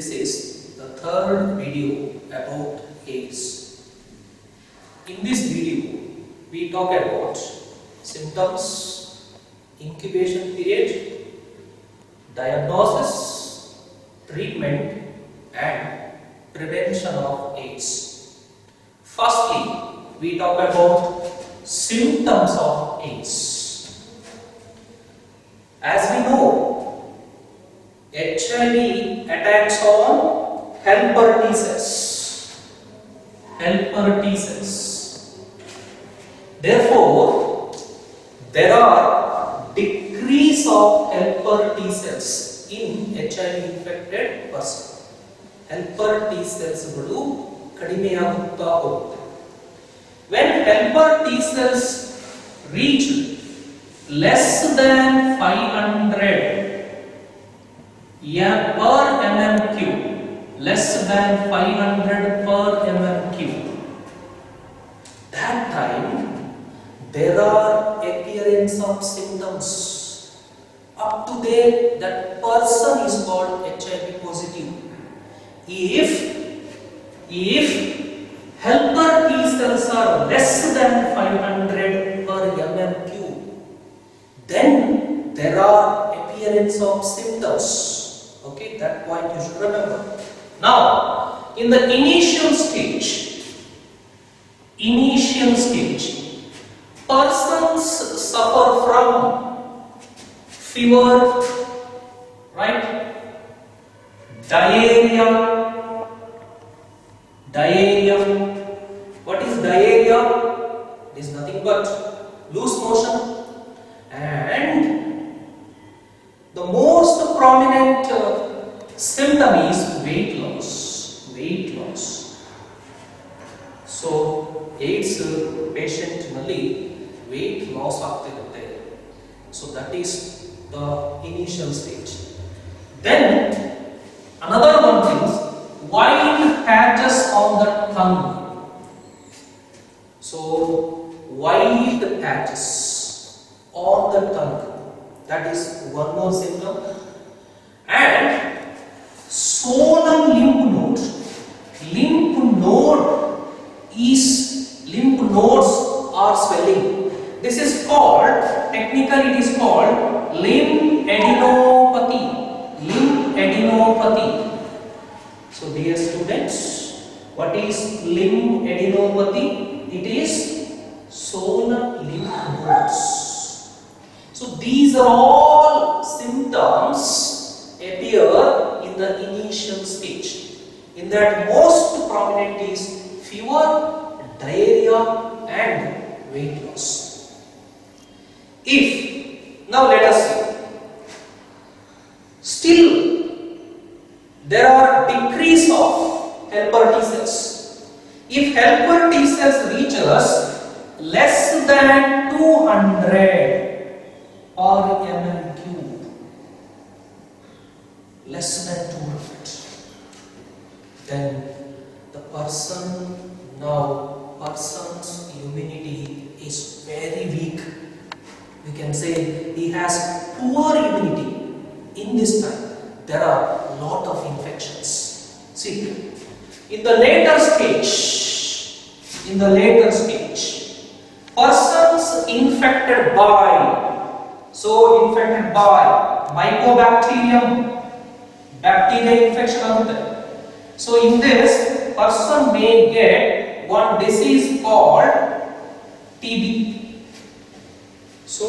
This is the third video about AIDS. In this video, we talk about symptoms, incubation period, diagnosis, treatment, and prevention of AIDS. Firstly, we talk about symptoms of AIDS. As we know, HIV attacks on helper T cells. Therefore, there are decrease of helper T cells in HIV infected person. Helper T cells ಗಳು ಕಡಿಮೆಯಾಗುತ್ತಾ ಹೋಗುತ್ತೆ. When helper T cells reach less than 500 per mmq, less than 500 per mmq, that time there are appearance of symptoms. Up to there, that person is called HIV positive. If helper T cells are less than 500 per mmq, then there are appearance of symptoms. Okay, that point you should remember. Now, in the initial stage, persons suffer from fever, right? Diarrhea. What is diarrhea? It is nothing but loose motion, and the most prominent symptom is weight loss. So, AIDS patient nalli weight loss agtirutte. So that is the initial stage. Then another one is white patches on the tongue. So white patches on the tongue, that is one more symptom. And swollen lymph nodes are swelling. This is called, technically it is called lymphadenopathy. So dear students, what is lymphadenopathy? It is swollen lymph nodes. So these are all symptoms appear in the initial stage. In that, most prominent is fever, diarrhea, and weight loss. Now let us see. Still, there are decrease of helper T cells. If helper T cells reaches less than 200 per mmq, less than 200, then the person's immunity is very weak. We can say he has poor immunity. In this time, there are a lot of infections. See, in the later stage, persons infected by mycobacterium, bacteria infection agutte. So in this, person may get one disease called TB. So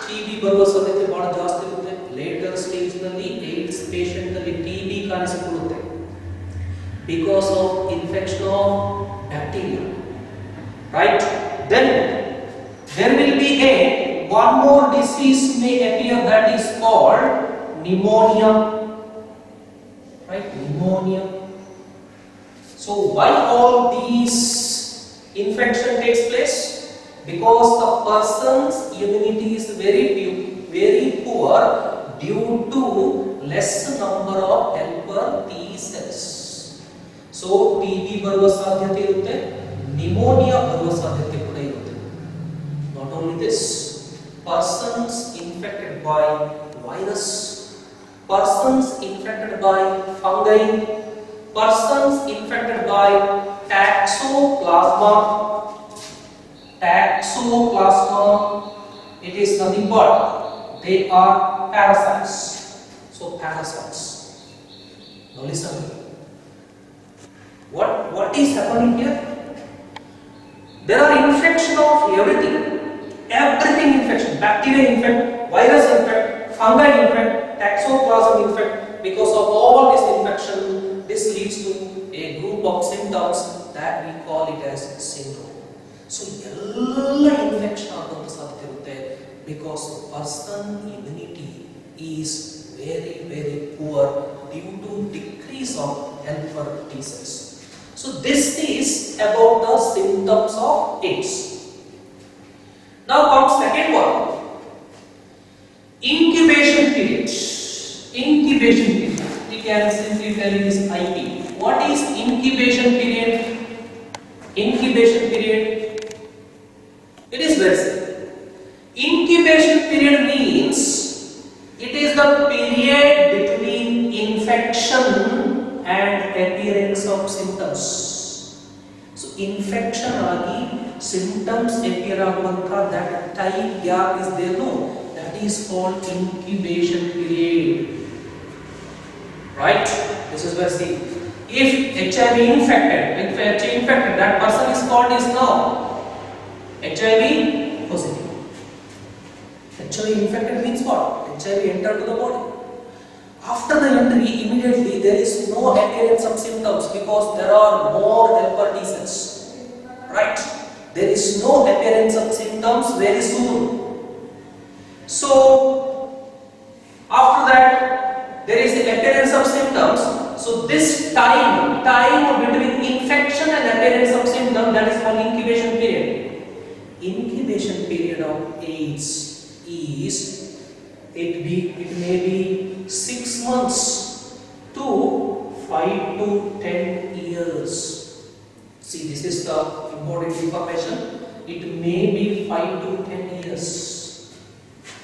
TB ಬರುವ ಸಾಧ್ಯತೆ ಬಹಳ ಜಾಸ್ತಿ ಇರುತ್ತೆ. Later stage ನಲ್ಲಿ AIDS patient ನಲ್ಲಿ TB ಕಾಣಿಸಿಕೊಳ್ಳುತ್ತೆ because of infection of bacteria, right? Then there will be one more disease may appear, that is called pneumonia, right? Pneumonia. So why all these infection takes place? Because the person's immunity is very poor due to less number of helper T cells. So TB ಬರುವ ಸಾಧ್ಯತೆ ಇರುತ್ತೆ, pneumonia ಬರುವ ಸಾಧ್ಯತೆ ಕೂಡ ಇರುತ್ತೆ. Not only this, persons infected by virus, persons infected by fungi, persons infected by taxoplasma. Taxoplasma, it is nothing but they are parasites. So parasites. Now listen. What is happening here? There are infection of everything. Everything infection. Bacteria infect, virus infect, fungi infect, taxoplasm infect. Because of all this infection, this leads to a group of symptoms that we call it as syndrome. So ಎಲ್ಲ infection ಆಗುವಂತ ಸಾಧ್ಯತೆ ಇರುತ್ತೆ because person immunity is very poor due to decrease of helper T cells. So this is about the symptoms of AIDS. Now comes second one, incubation period. Incubation period, we can simply tell it is IP. What is incubation period? Incubation period, it is very simple. Incubation period means it is the period between infection and appearance of symptoms. So infection agi symptoms appear aguvanta, that time gap is there, no, that is called incubation period, right? This is where, see, if HIV infected, that person is called is now HIV positive. HIV infected means what? HIV entered to the body. After the entry, immediately there is no appearance of symptoms because there are more helper T cells, right? There is no appearance of symptoms very soon. So after that there is the appearance of symptoms. So this time between infection and appearance of symptoms, that is called incubation period. Incubation period of AIDS is it may be 6 months to 5 to 10 years. See, this is the important information. It may be 5 to 10 years.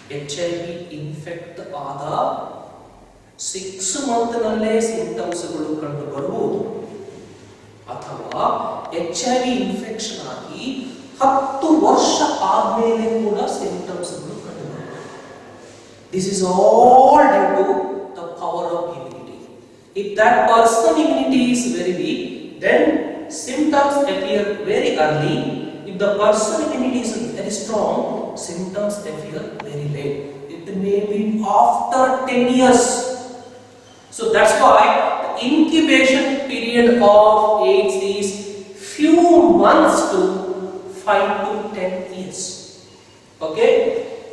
HIV infect ಆದ 6 month ನಲ್ಲೇ symptoms ಗಳು ಕಂಡು ಬರಬಹುದು, ಅಥವಾ HIV infection ಆಗಿ 10 ವರ್ಷ ಆದ್ಮೇಲೆ ಕೂಡ symptoms ಗಳು ಕಂಡು ಬರಬಹುದು. This is all due to the power of immunity. If that person immunity is very weak, then symptoms appear very early. If the person immunity is very strong, symptoms appear very late. It may be after 10 years. So that's why the incubation period of AIDS is few months to 5 to 10 years. Okay?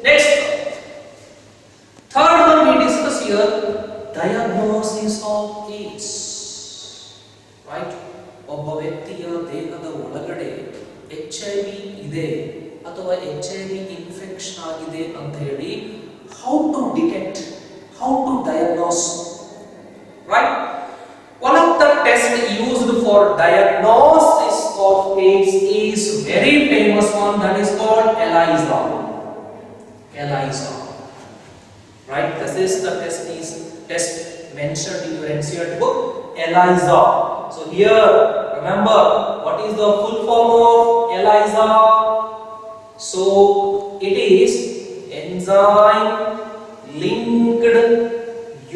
Next, third one we discuss here, diagnosis of AIDS. Right? ಒಬ್ಬ ವ್ಯಕ್ತಿಯ ದೇಹದ ಒಳಗಡೆ HIV ಇದೆ ಅಥವಾ HIV infection ಆಗಿದೆ ಅಂತ ಹೇಳಿ how to detect, how to diagnose, right? One of the tests used for diagnosis of AIDS is very famous one, that is called ELISA. ELISA, right? This is the test mentioned in your NCERT book, ELISA. So here, remember, what is the full form of ELISA? So it is enzyme linked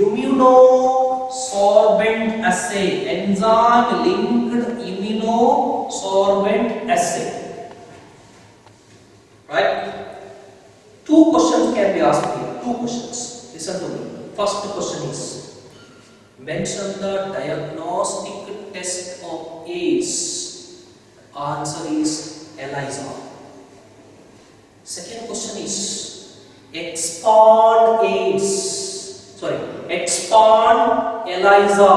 immunosorbent assay. Enzyme linked immunosorbent assay. Right? Two questions can be asked here. Two questions. Listen to me. First question is, mention the diagnostic test of AIDS. Answer is ELISA. Second question is, expand AIDS. Sorry, expand ELISA.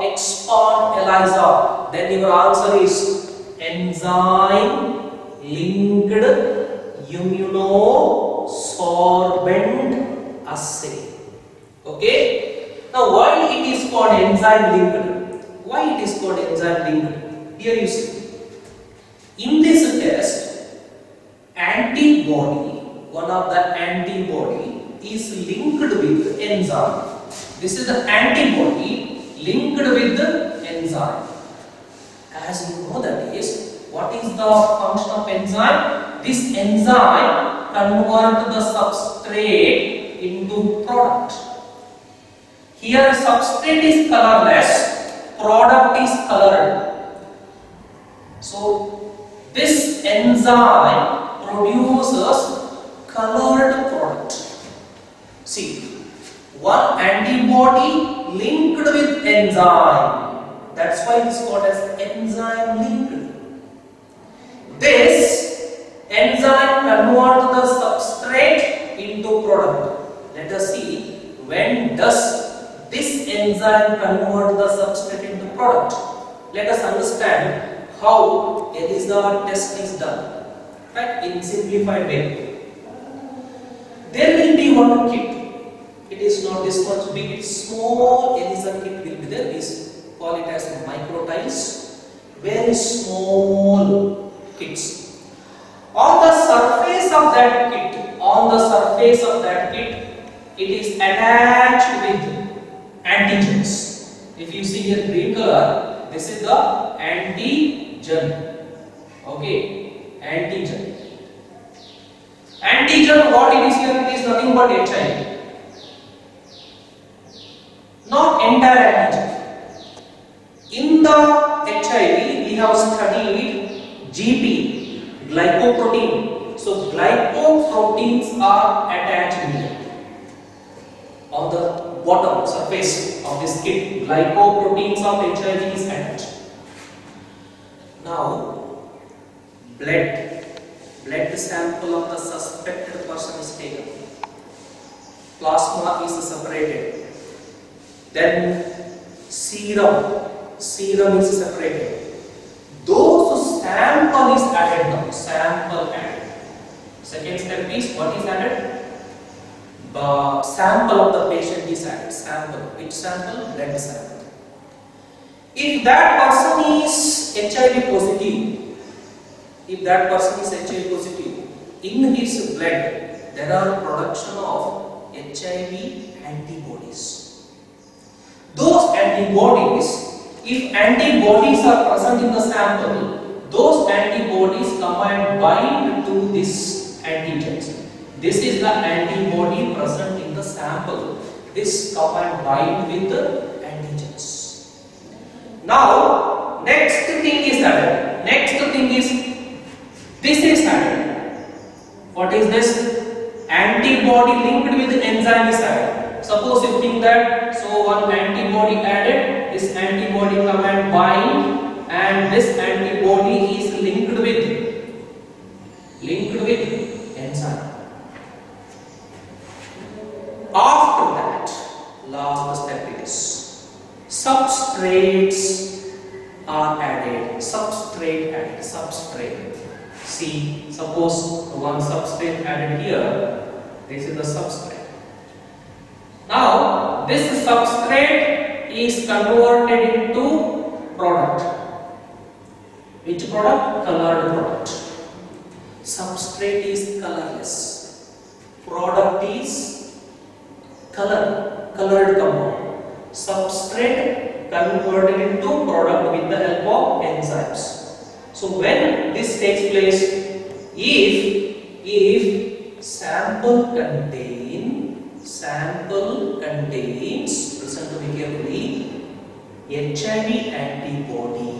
Expand ELISA. Then your answer is enzyme linked immunosorbent assay. Okay? Now, why it is called enzyme linked? Why it is called enzyme linked? Here you see. In this test, antibody, one of the antibody is linked with enzyme. This is the antibody linked with the enzyme. As you know that is, what is the function of enzyme? This enzyme converts the substrate into product. Here substrate is colorless, product is colored. So this enzyme produces colored product. See, one antibody linked with enzyme. That's why it is called as enzyme linked. This enzyme converts the substrate into product. Let us see, when does this enzyme convert the substrate into product? Let us understand how ELISA test is done, right, in simplified way. There will be one kit. It is not this much big, it's small ELISA kit will be there. We call it as microtiles. Very small kits. On the surface of that kit, it is attached with antigens. If you see here green color, this is the antigen. Okay, antigen. Antigen, what it is here? It is nothing but HIV. Not entire antigen. In the HIV, we have studied GP, glycoprotein. So glycoproteins are attached here. On the bottom surface of this kit, glycoproteins of HIV is attached. Now, blood sample of the suspected person is taken. Plasma is separated. Then serum is separated. Those sample is added now. Sample added. Second step is what is added? The sample of the patient is added. Sample. Which sample? Blood sample. If that person is HIV positive, in his blood there are production of HIV antibodies. Those antibodies, if antibodies are present in the sample, those antibodies come and bind to this antigens. This is the antibody present in the sample. This come and bind with the antigens. Now, next thing is added. This is added. What is this? Antibody linked with enzyme is added. Suppose you think that, so one antibody added, this antibody come and bind, and this antibody is linked with enzyme. After that, last step is substrates are added. Substrate. See, suppose one substrate added here. This is the substrate. Now, this substrate is converted into product. Which product? Colored product. Substrate is colorless. Product is colored compound. Substrate converted into product with the help of enzymes. So when this takes place, if sample contains, listen to me carefully, HIV antibody.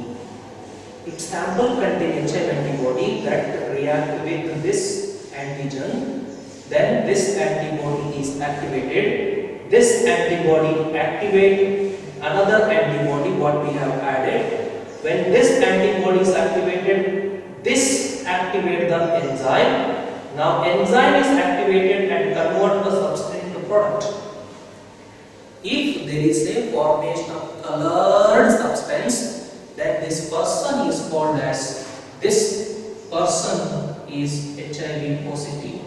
If sample contains HIV antibody that react with this antigen, then this antibody is activated. This antibody activate another antibody what we have added. When this antibody is activated, this activates the enzyme. Now enzyme is activated and convert the substrate into product. If there is a formation of colored substance, then this person is called as, this person is HIV positive.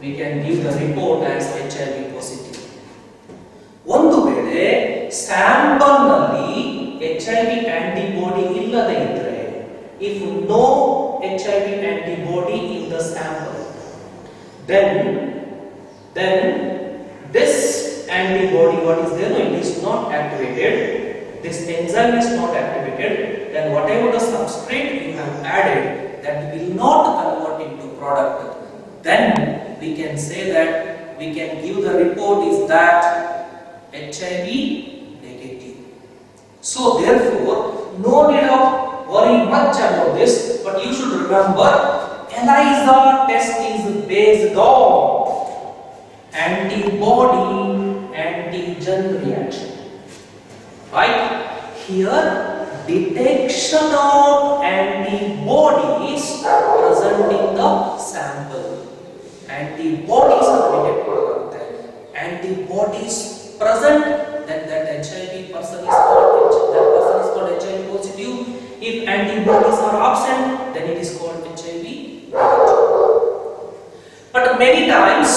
We can give the report as HIV positive. ಒಂದು ವೇಳೆ sample ನಲ್ಲಿ HIV antibody ಇಲ್ಲದೆ ಇದ್ದರೆ, if no HIV antibody in the sample, then this antibody body, what is there? No, it is not activated. This enzyme is not activated. Then whatever the substrate you have added, that will not convert into product. Then we can say that we can give the report is that HIV negative. So therefore, no need of worrying much about this, but you should remember ELISA test is based on antibody antigen reaction. Right? Here, detection of antibodies present in the sample. Antibodies are detected. Antibodies present, then that HIV person is called HIV positive. If antibodies are absent, then it is called HIV negative. But many times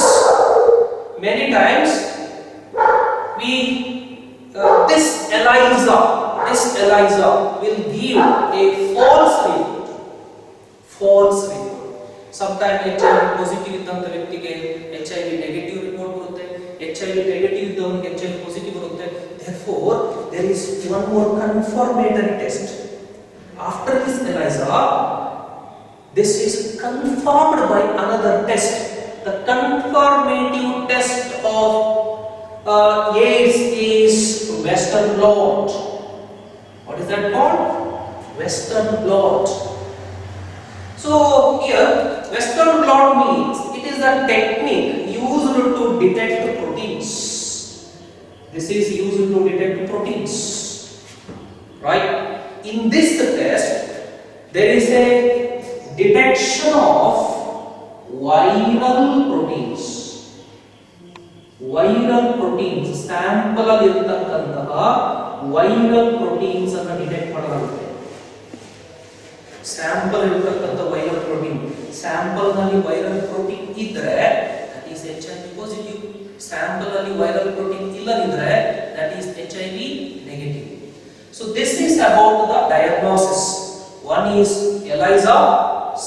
this ELISA will give a false report. Sometimes HIV positive ಇದ್ದಂತ ವ್ಯಕ್ತಿಗೆ HIV negative report ಬರುತ್ತೆ, HIV negative ಇದ್ದವನಿಗೆ HIV positive ಬರುತ್ತೆ. Therefore, there is one more confirmatory test. After this ELISA, this is confirmed by another test. The confirmative test of AIDS is Western blot. What is that called? Western blot. So here, Western blot means it is a technique used to detect proteins. This is used to detect proteins. Right? In this test, there is a detection of viral proteins. Viral proteins, sample ಅಲ್ಲಿ ಇರತಕ್ಕಂತಹ viral proteins ಅನ್ನು detect ಮಾಡಲಾಗುತ್ತೆ. Sample ಇರತಕ್ಕಂಥ viral protein, sample ನಲ್ಲಿ viral protein ಇದ್ರೆ that is HIV positive. Sample ಅಲ್ಲಿ viral protein ಇಲ್ಲದಿದ್ರೆ that is HIV negative. So this is about the diagnosis. One is ELISA,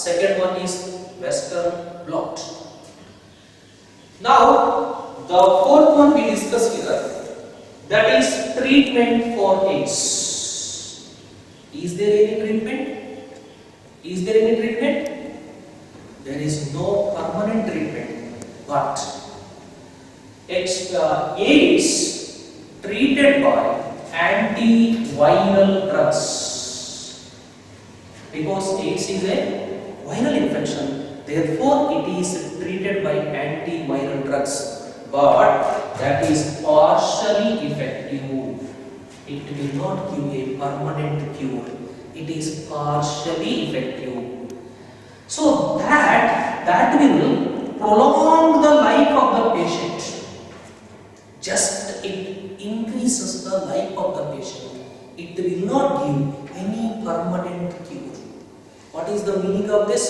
second one is Western blot. Now the fourth one we discuss here, that is treatment for AIDS. Is there any treatment? Is there any treatment? There is no permanent treatment, but AIDS treated by antiviral drugs, because AIDS is a viral infection, therefore it is treated by antiviral drugs, but that is partially effective. It will not give a permanent cure. It is partially effective. So that will prolong the life of the patient. Just it increases the life of the patient. It will not give any permanent cure. What is the meaning of this?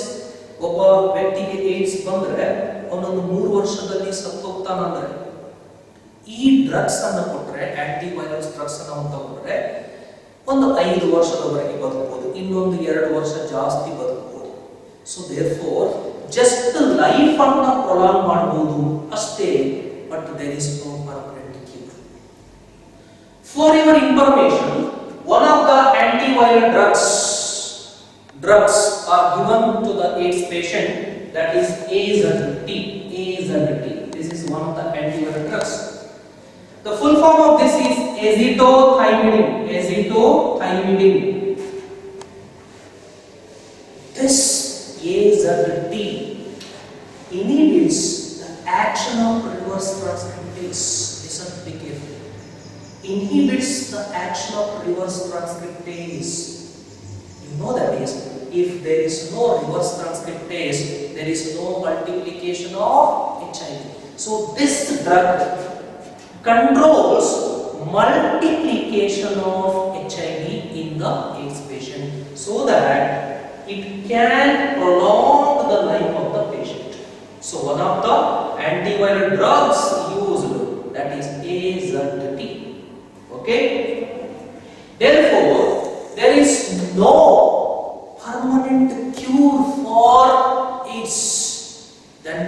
ಒಬ್ಬ ವ್ಯಕ್ತಿಗೆ AIDS ಬಂದ್ರೆ ಅವನೊಂದು 3 ವರ್ಷದಲ್ಲಿ ಸತ್ತೋಗ್ತಾನಂದ್ರೆ ಈ drugs ಅನ್ನು ಕೊಟ್ಟರೆ, antivirals drugs ಅನ್ನು ತಗೊಂಡ್ರೆ ಒಂದು 5 ವರ್ಷದವರೆಗೆ ಬದುಕಬಹುದು, ಇನ್ನೊಂದು 2 ವರ್ಷ ಜಾಸ್ತಿ ಬದುಕಬಹುದು. ಸೊ ದೇರ್ಫೋರ್ ಜಸ್ಟ್ ಲೈಫ್ ಅನ್ನು ಪ್ರೊಲಾಂಗ್ ಮಾಡಬಹುದು ಅಷ್ಟೇ, but there is no permanent cure. For your information, one of the antiviral drugs are given to the AIDS patient, that is AZT. This is one of the antiviral drugs. The full form of this is azithromycin. This AZT inhibits the action of reverse transcriptase. Listen to me carefully. Inhibits the action of reverse transcriptase. You know that is, if there is no reverse transcriptase, there is no multiplication of HIV. So this drug controls multiplication of HIV in the AIDS patient, so that it can prolong the life of the patient. So one of the antiviral drugs used, that is AZT. Okay? Therefore, there is no permanent cure for AIDS. Then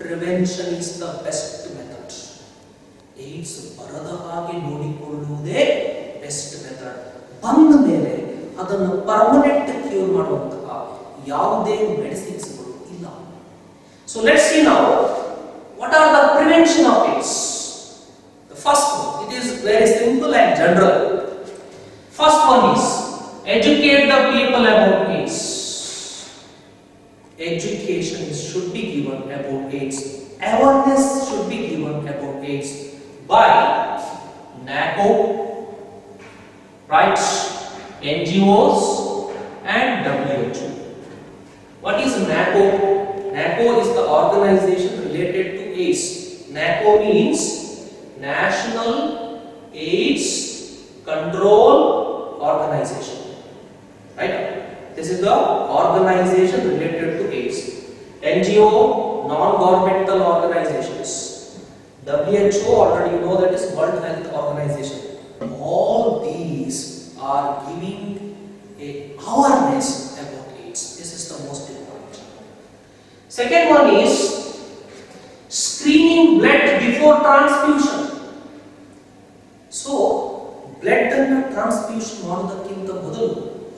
prevention is the best method. AIDS cure ಮಾಡುವಂತಹ ಯಾವುದೇ ಮೆಡಿಸಿನ್ಸ್ಗಳು ಇಲ್ಲ. So let's see now what are the prevention of AIDS. The first one, it is very simple and general. First one is educate the people about AIDS. Education should be given about AIDS. Awareness should be given about AIDS by NACO, right, NGOs and WHO. What is NACO? NACO is the organization related to AIDS. NACO means National AIDS Control Organization. Right? This is the organization related to AIDS. NGO, non-governmental organizations. WHO, already you know, that is World Health Organization. All these are giving a awareness about AIDS. This is the most important. Second one is screening blood before transfusion. So blood ಅನ್ನು transfusion ಮಾಡೋದಕ್ಕಿಂತ ಮೊದಲು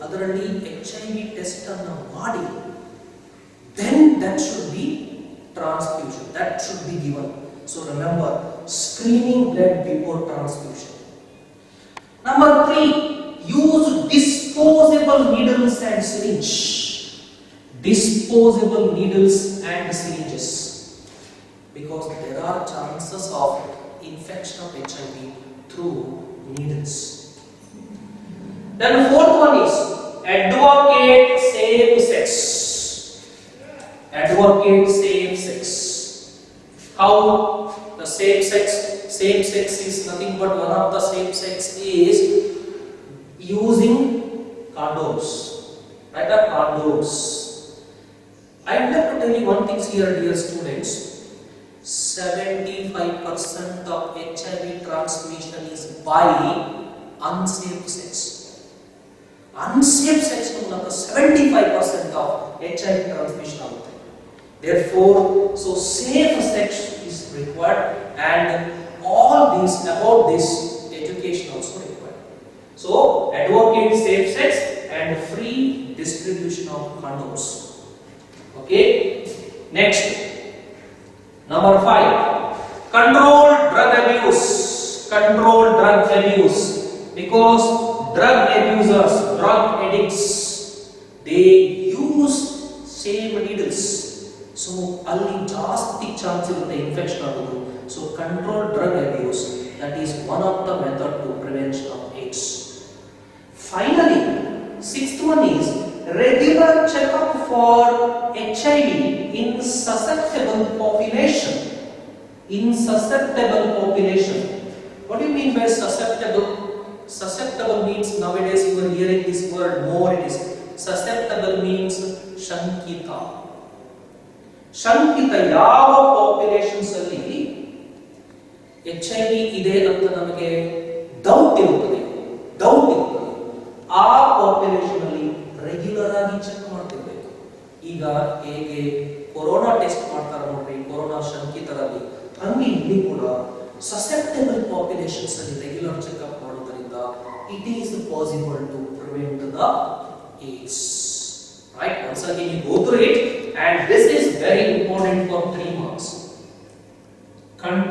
ಅದರಲ್ಲಿ HIV test ಅನ್ನು ಮಾಡಿ then that should be transfusion, that should be given. So remember, screening blood before transfusion. Number 3, use disposable needles and syringe. Disposable needles and syringes, because there are chances of infection of HIV through needles. Then the fourth one is advocate safe sex. Advocate safe sex. How the safe sex? Safe sex is nothing but one of the safe sex is using condoms. Right? The condoms. I would like to tell you one thing here, dear students. 75% of HIV transmission is by unsafe sex. Unsafe sex ಮೂಲಕ 75% of HIV transmission ಆಗುತ್ತೆ. Therefore, so safe sex is required, and all these about this education also required. So advocate safe sex and free distribution of condoms. Okay. Next, number 5, control drug abuse. Control drug abuse, because drug abusers, drug addicts, they use same needles. So ಅಲ್ಲಿ ಜಾಸ್ತಿ chance ಇರುತ್ತೆ infection ಆಗೋದು. So control drug abuse, that is one of the method to prevention of AIDS. Finally, sixth one is regular checkup for HIV in susceptible population. In susceptible population. What do you mean by susceptible? Susceptible means nowadays you are hearing this word more. It is susceptible means shankita. Shankita ಯಾವ populations ಅಲ್ಲಿ HIV ಇದೆ ಅಂತ ನಮಗೆ doubt ಇರುತ್ತದೆ, ಆ population ಅಲ್ಲಿ regular ಆಗಿ check ಮಾಡ್ತಿರ್ಬೇಕು. ಈಗ ಹೇಗೆ ಕೊರೋನಾ ಟೆಸ್ಟ್ ಮಾಡ್ತಾರೆ ನೋಡ್ರಿ, ಕೊರೋನಾ ಶಂಕಿತರಲ್ಲಿ, ಹಂಗೆ ಇಲ್ಲಿ ಕೂಡ susceptible populations ಅಲ್ಲಿ ರೆಗ್ಯುಲರ್ ಚೆಕ್ಅಪ್ ಮಾಡೋದ್ರಿಂದ it is possible to prevent the AIDS. Right? Once again you go through it, and this is very important for 3 marks.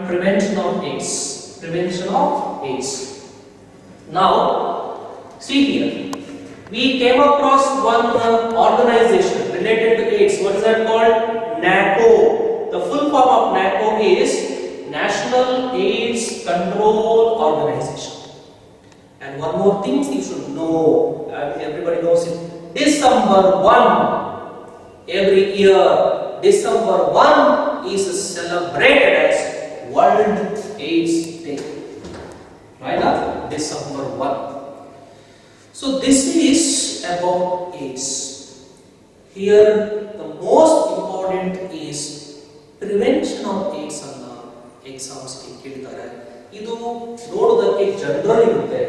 Prevention of AIDS. Prevention of AIDS. Now, see here. We came across one organization related to AIDS. What is that called? NACO. The full form of NACO is National AIDS Control Organization. And one more thing you should know, everybody knows it. December 1, every year, December 1 is celebrated as World AIDS Day. Right? December 1. So this is about AIDS. Here the most important is prevention of AIDS ಅನ್ನ exams ಗೆ ಕೇಳ್ತಾರೆ. ಇದು ನೋಡೋದಕ್ಕೆ general ಇರುತ್ತೆ,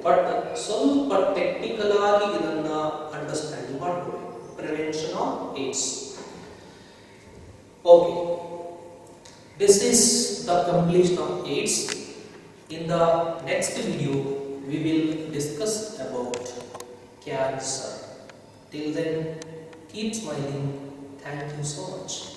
but ಸ್ವಲ್ಪ technical ಆಗಿ ಇದನ್ನ understand ಮಾಡಬೇಕು. Prevention of AIDS. Okay, this is the completion of AIDS. In the next video we will discuss about cancer. Till then, keep smiling. Thank you so much.